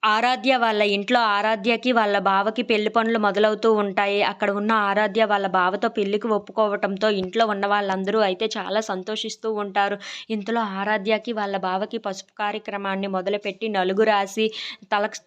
ఆరాధ్య వాళ్ళ ఇంట్లో ఆరాధ్యకి, వాళ్ళ బావకి పెళ్లి పనులు మొదలవుతూ ఉంటాయి. అక్కడ ఉన్న ఆరాధ్య వాళ్ళ బావతో పెళ్ళికి ఒప్పుకోవటంతో ఇంట్లో ఉన్న వాళ్ళందరూ అయితే చాలా సంతోషిస్తూ ఉంటారు. ఇంతలో ఆరాధ్యకి, వాళ్ళ బావకి పసుపు కార్యక్రమాన్ని మొదలుపెట్టి నలుగు రాసి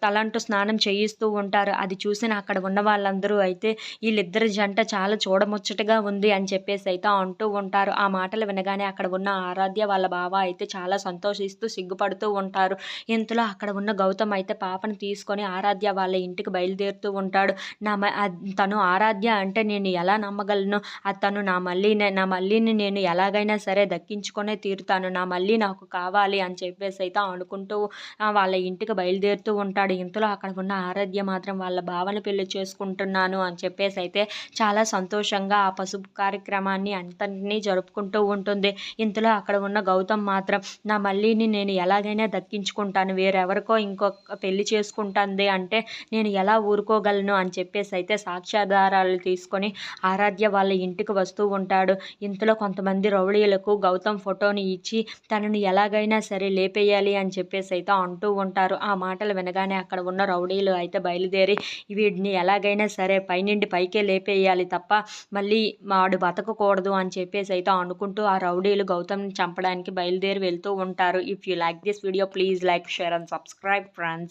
తలంటు స్నానం చేయిస్తూ ఉంటారు. అది చూసిన అక్కడ ఉన్న వాళ్ళందరూ అయితే ఈళ్ళిద్దరి జంట చాలా చూడముచ్చటగా ఉంది అని చెప్పేసి అయితే అంటూ ఉంటారు. ఆ మాటలు వినగానే అక్కడ ఉన్న ఆరాధ్య వాళ్ళ బావ అయితే చాలా సంతోషిస్తూ సిగ్గుపడుతూ ఉంటారు. ఇంతలో అక్కడ ఉన్న గౌతమ్ అయితే పాపను తీసుకొని ఆరాధ్య వాళ్ళ ఇంటికి బయలుదేరుతూ ఉంటాడు. తను ఆరాధ్య అంటే నేను ఎలా నమ్మగలను? తను నా మల్లిని నేను ఎలాగైనా సరే దక్కించుకొనే తీరుతాను. నా మల్లి నాకు కావాలి అని చెప్పేసి అయితే అనుకుంటూ వాళ్ళ ఇంటికి బయలుదేరుతూ ఉంటాడు. ఇంతలో అక్కడ ఉన్న ఆరాధ్య మాత్రం వాళ్ళ బావని పెళ్లి చేసుకుంటున్నాను అని చెప్పేసి అయితే చాలా సంతోషంగా ఆ పసుపు కార్యక్రమాన్ని అంతటిని జరుపుకుంటూ ఉంటుంది. ఇంతలో అక్కడ ఉన్న గౌతమ్ మాత్రం నా మల్లిని నేను ఎలాగైనా దక్కించుకుంటాను. వేరెవరికో ఇంకొక పెళ్లి చేసుకుంటుంది అంటే నేను ఎలా ఊరుకోగలను అని చెప్పేసి అయితే సాక్ష్యాధారాలు తీసుకొని ఆరాధ్య వాళ్ళ ఇంటికి వస్తూ ఉంటాడు. ఇంతలో కొంతమంది రౌడీలకు గౌతమ్ ఫోటోని ఇచ్చి తనని ఎలాగైనా సరే లేపేయాలి అని చెప్పేసి అయితే అంటూ ఉంటారు. ఆ మాటలు వినగానే అక్కడ ఉన్న రౌడీలు అయితే బయలుదేరి వీడిని ఎలాగైనా సరే పైనుండి పైకే లేపేయాలి తప్ప మళ్ళీ వాడు బతకకూడదు అని చెప్పేసి అయితే అనుకుంటూ ఆ రౌడీలు గౌతమ్ని చంపడానికి బయలుదేరి వెళ్తూ ఉంటారు. If you like this video please like, share and subscribe friends.